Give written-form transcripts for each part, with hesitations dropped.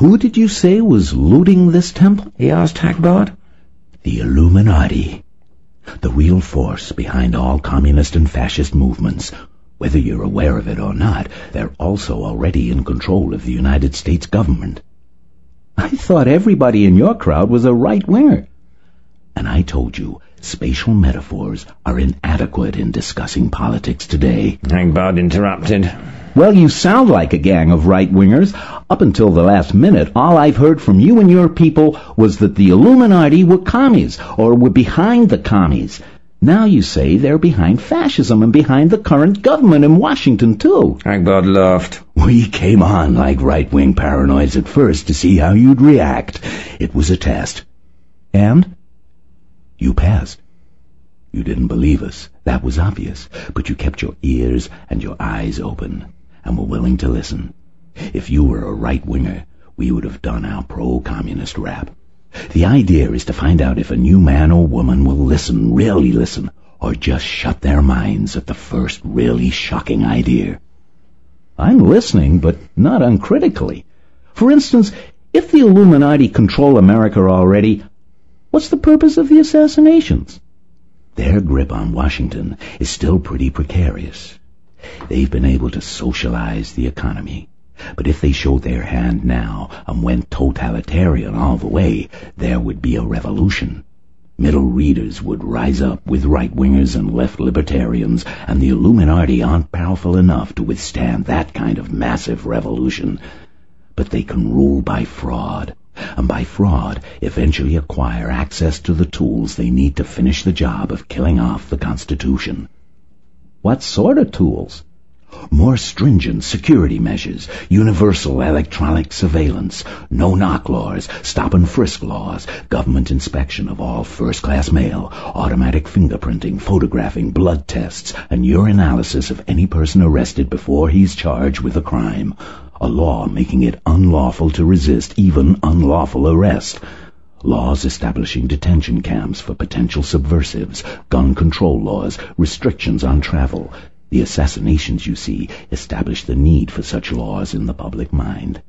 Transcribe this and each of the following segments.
Who did you say was looting this temple? he asked Hagbard. The Illuminati. The real force behind all communist and fascist movements. Whether you're aware of it or not, they're also already in control of the United States government. I thought everybody in your crowd was a right-winger. And I told you, spatial metaphors are inadequate in discussing politics today. Hagbard interrupted. Well, you sound like a gang of right-wingers. Up until the last minute, all I've heard from you and your people was that the Illuminati were commies, or were behind the commies. Now you say they're behind fascism and behind the current government in Washington, too. Hagbard laughed. We came on like right-wing paranoids at first to see how you'd react. It was a test. And? You passed. You didn't believe us. That was obvious. But you kept your ears and your eyes open and were willing to listen. If you were a right-winger, we would have done our pro-communist rap. The idea is to find out if a new man or woman will listen, really listen, or just shut their minds at the first really shocking idea. I'm listening, but not uncritically. For instance, if the Illuminati control America already, what's the purpose of the assassinations? Their grip on Washington is still pretty precarious. They've been able to socialize the economy. But if they showed their hand now and went totalitarian all the way, there would be a revolution. Middle readers would rise up with right-wingers and left libertarians, and the Illuminati aren't powerful enough to withstand that kind of massive revolution. But they can rule by fraud, and by fraud eventually acquire access to the tools they need to finish the job of killing off the Constitution. What sort of tools? More stringent security measures, universal electronic surveillance, no-knock laws, stop-and-frisk laws, government inspection of all first-class mail, automatic fingerprinting, photographing, blood tests, and urinalysis of any person arrested before he's charged with a crime. A law making it unlawful to resist even unlawful arrest. Laws establishing detention camps for potential subversives, gun control laws, restrictions on travel. The assassinations, you see, establish the need for such laws in the public mind.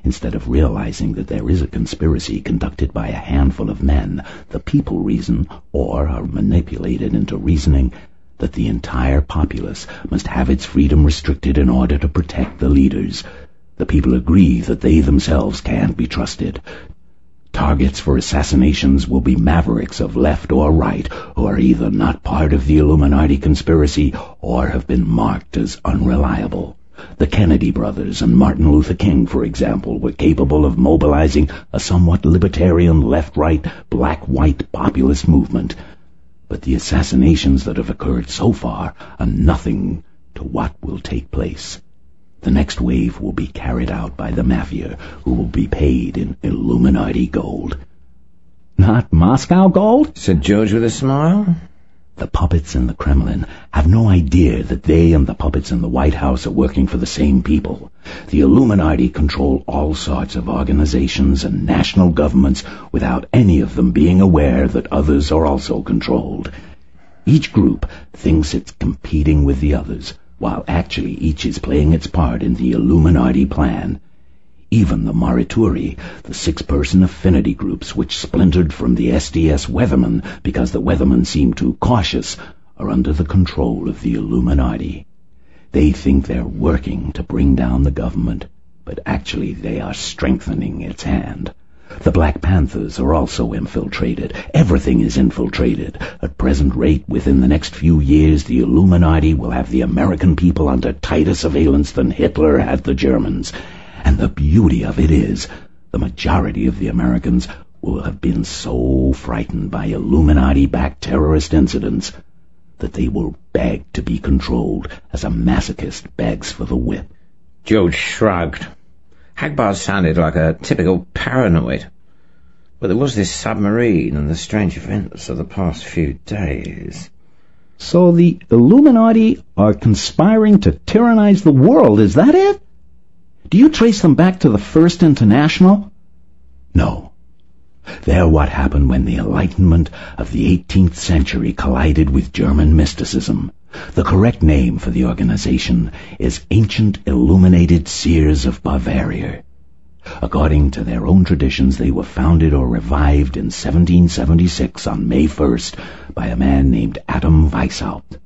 Instead of realizing that there is a conspiracy conducted by a handful of men, the people reason, or are manipulated into reasoning, that the entire populace must have its freedom restricted in order to protect the leaders. The people agree that they themselves can't be trusted. Targets for assassinations will be mavericks of left or right who are either not part of the Illuminati conspiracy or have been marked as unreliable. The Kennedy brothers and Martin Luther King, for example, were capable of mobilizing a somewhat libertarian left-right, black-white populist movement. But the assassinations that have occurred so far are nothing to what will take place. The next wave will be carried out by the Mafia, who will be paid in Illuminati gold. Not Moscow gold? Said George with a smile. The puppets in the Kremlin have no idea that they and the puppets in the White House are working for the same people. The Illuminati control all sorts of organizations and national governments without any of them being aware that others are also controlled. Each group thinks it's competing with the others, while actually each is playing its part in the Illuminati plan. Even the Morituri, the 6-person affinity groups which splintered from the SDS Weathermen because the Weathermen seemed too cautious, are under the control of the Illuminati. They think they're working to bring down the government, but actually they are strengthening its hand. The Black Panthers are also infiltrated. Everything is infiltrated. At present rate, within the next few years, the Illuminati will have the American people under tighter surveillance than Hitler had the Germans. And the beauty of it is, the majority of the Americans will have been so frightened by Illuminati-backed terrorist incidents that they will beg to be controlled as a masochist begs for the whip. George shrugged. Hagbard sounded like a typical paranoid. But there was this submarine and the strange events of the past few days. So the Illuminati are conspiring to tyrannize the world, is that it? Do you trace them back to the First International? No. They're what happened when the Enlightenment of the 18th century collided with German mysticism. The correct name for the organization is Ancient Illuminated Seers of Bavaria. According to their own traditions, they were founded or revived in 1776 on May 1st by a man named Adam Weishaupt.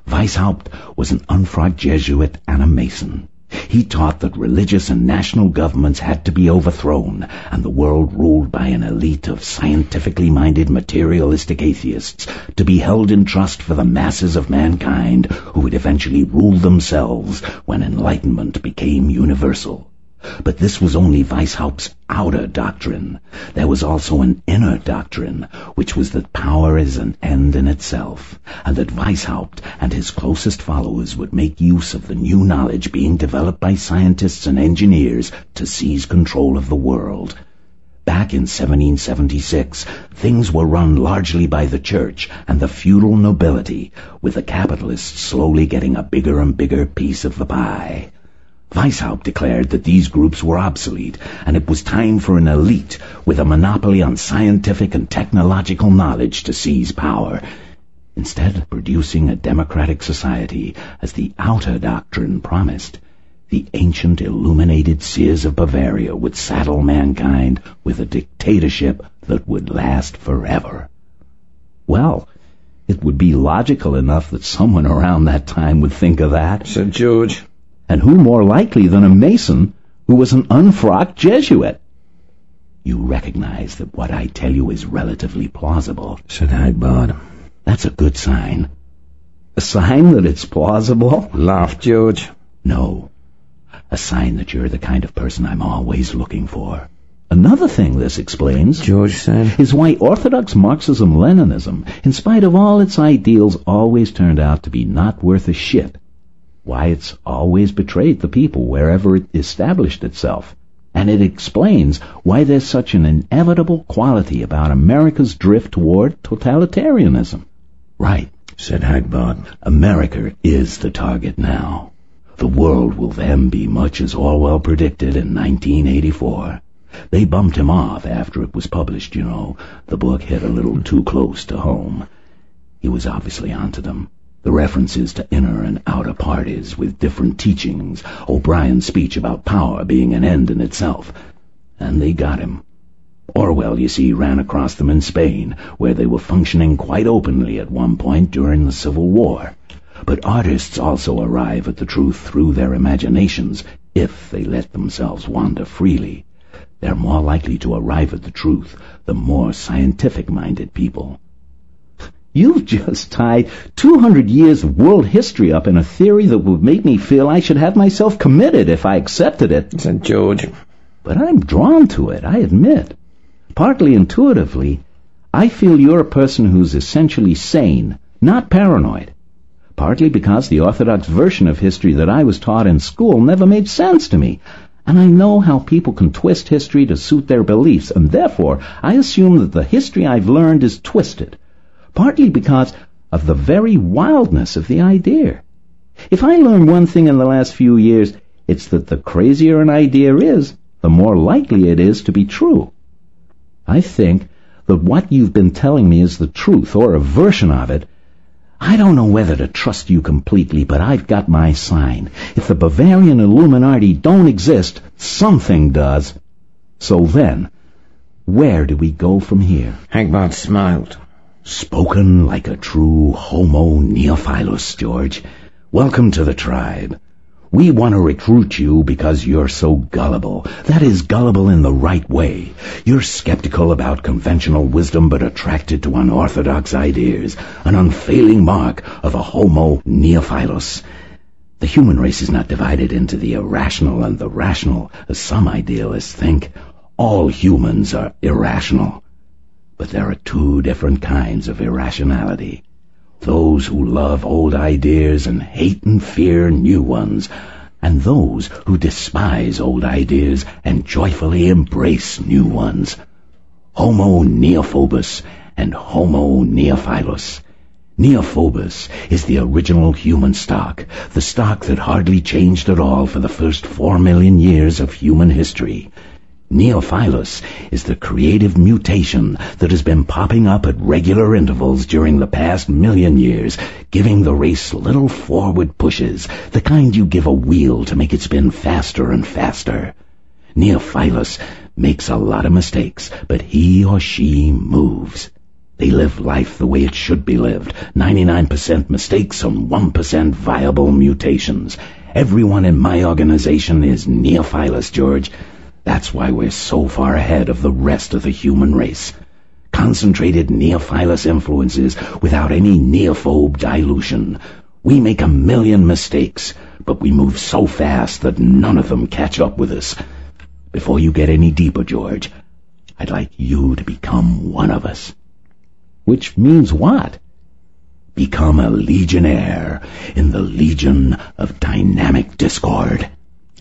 Weishaupt was an unfrocked Jesuit and a Mason. He taught that religious and national governments had to be overthrown and the world ruled by an elite of scientifically minded materialistic atheists to be held in trust for the masses of mankind who would eventually rule themselves when enlightenment became universal. But this was only Weishaupt's outer doctrine. There was also an inner doctrine, which was that power is an end in itself, and that Weishaupt and his closest followers would make use of the new knowledge being developed by scientists and engineers to seize control of the world. Back in 1776, things were run largely by the church and the feudal nobility, with the capitalists slowly getting a bigger and bigger piece of the pie. Weishaupt declared that these groups were obsolete, and it was time for an elite with a monopoly on scientific and technological knowledge to seize power. Instead of producing a democratic society, as the outer doctrine promised, the ancient illuminated seers of Bavaria would saddle mankind with a dictatorship that would last forever. Well, it would be logical enough that someone around that time would think of that. Said George. And who more likely than a Mason who was an unfrocked Jesuit? You recognize that what I tell you is relatively plausible, said Hagbard. That's a good sign. A sign that it's plausible? Laughed George. No. A sign that you're the kind of person I'm always looking for. Another thing this explains, George said, is why Orthodox Marxism-Leninism, in spite of all its ideals, always turned out to be not worth a shit. Why it's always betrayed the people wherever it established itself. And it explains why there's such an inevitable quality about America's drift toward totalitarianism. Right, said Hagbard. America is the target now. The world will then be much as Orwell predicted in 1984. They bumped him off after it was published, you know. The book hit a little too close to home. He was obviously onto them. The references to inner and outer parties with different teachings, O'Brien's speech about power being an end in itself. And they got him. Orwell, you see, ran across them in Spain, where they were functioning quite openly at one point during the Civil War. But artists also arrive at the truth through their imaginations, if they let themselves wander freely. They're more likely to arrive at the truth than more scientific-minded people. You've just tied 200 years of world history up in a theory that would make me feel I should have myself committed if I accepted it, said George. But I'm drawn to it, I admit. Partly intuitively, I feel you're a person who's essentially sane, not paranoid. Partly because the orthodox version of history that I was taught in school never made sense to me, and I know how people can twist history to suit their beliefs, and therefore I assume that the history I've learned is twisted. Partly because of the very wildness of the idea. If I learned one thing in the last few years, it's that the crazier an idea is, the more likely it is to be true. I think that what you've been telling me is the truth, or a version of it. I don't know whether to trust you completely, but I've got my sign. If the Bavarian Illuminati don't exist, something does. So then, where do we go from here? Hagbard smiled. Spoken like a true homo neophilus, George. Welcome to the tribe. We want to recruit you because you're so gullible. That is, gullible in the right way. You're skeptical about conventional wisdom but attracted to unorthodox ideas, an unfailing mark of a homo neophilus. The human race is not divided into the irrational and the rational, as some idealists think. All humans are irrational. But there are two different kinds of irrationality. Those who love old ideas and hate and fear new ones, and those who despise old ideas and joyfully embrace new ones. Homo neophobus and Homo neophilus. Neophobus is the original human stock, the stock that hardly changed at all for the first 4 million years of human history. Neophilus is the creative mutation that has been popping up at regular intervals during the past 1,000,000 years, giving the race little forward pushes, the kind you give a wheel to make it spin faster and faster. Neophilus makes a lot of mistakes, but he or she moves. They live life the way it should be lived. 99% mistakes and 1% viable mutations. Everyone in my organization is Neophilus, George. That's why we're so far ahead of the rest of the human race. Concentrated Neophilus influences without any neophobe dilution. We make a million mistakes, but we move so fast that none of them catch up with us. Before you get any deeper, George, I'd like you to become one of us. Which means what? Become a legionnaire in the Legion of Dynamic Discord.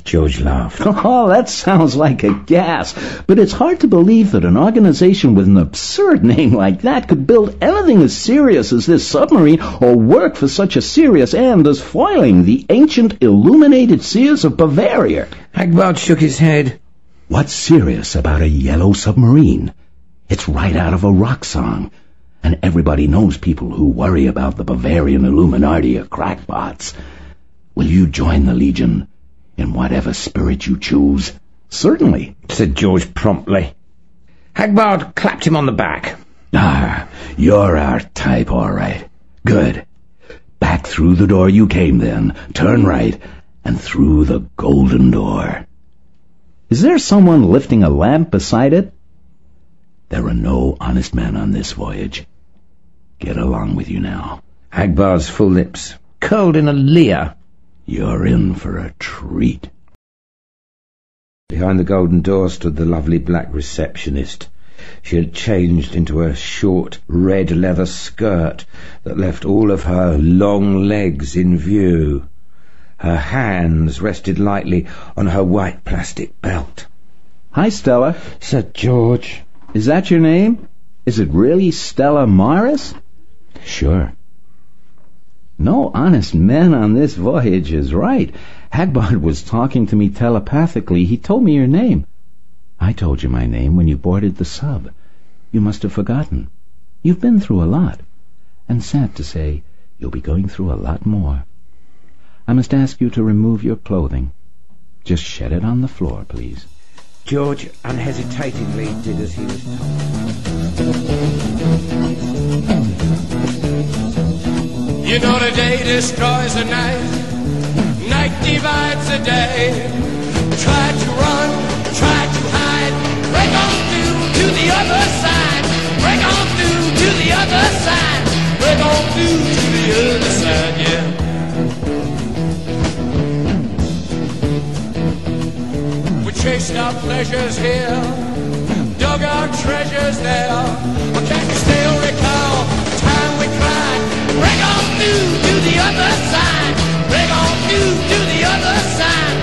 George laughed. Oh, that sounds like a gas, but it's hard to believe that an organization with an absurd name like that could build anything as serious as this submarine or work for such a serious end as foiling the ancient illuminated seers of Bavaria. Hagbard shook his head. What's serious about a yellow submarine? It's right out of a rock song. And everybody knows people who worry about the Bavarian Illuminati are crackpots. Will you join the Legion in whatever spirit you choose? Certainly, said George promptly. Hagbard clapped him on the back. Ah, you're our type, all right. Good. Back through the door you came then. Turn right, and through the golden door. Is there someone lifting a lamp beside it? There are no honest men on this voyage. Get along with you now. Hagbard's full lips curled in a leer. You're in for a treat. Behind the golden door stood the lovely black receptionist. She had changed into a short red leather skirt that left all of her long legs in view. Her hands rested lightly on her white plastic belt. Hi, Stella, said George. Is that your name? Is it really Stella Morris? Sure. No honest men on this voyage is right. Hagbard was talking to me telepathically. He told me your name. I told you my name when you boarded the sub. You must have forgotten. You've been through a lot. And sad to say, you'll be going through a lot more. I must ask you to remove your clothing. Just shed it on the floor, please. George unhesitatingly did as he was told. You know the day destroys the night, night divides the day. Try to run, try to hide, break on through to the other side, break on through to the other side, break on through to the other side, yeah. We chased our pleasures here, dug our treasures there, but can you still recall the time we cried? Break on through to the other side, break on through to the other side.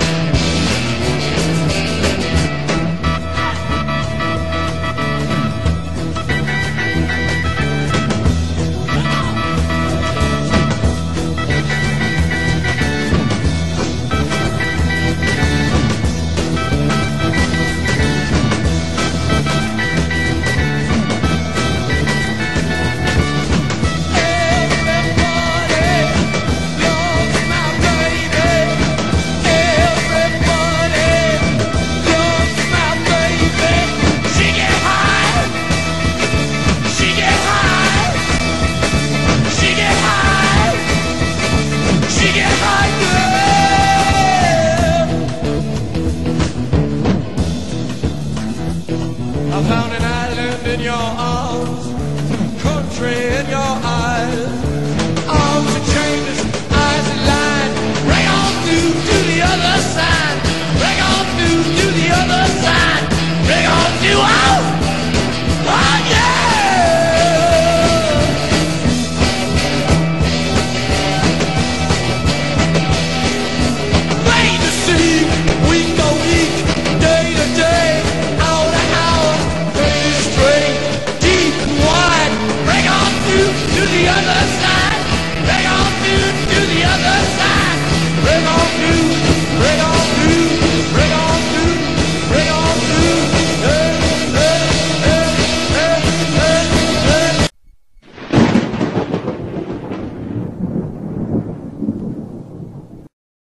We go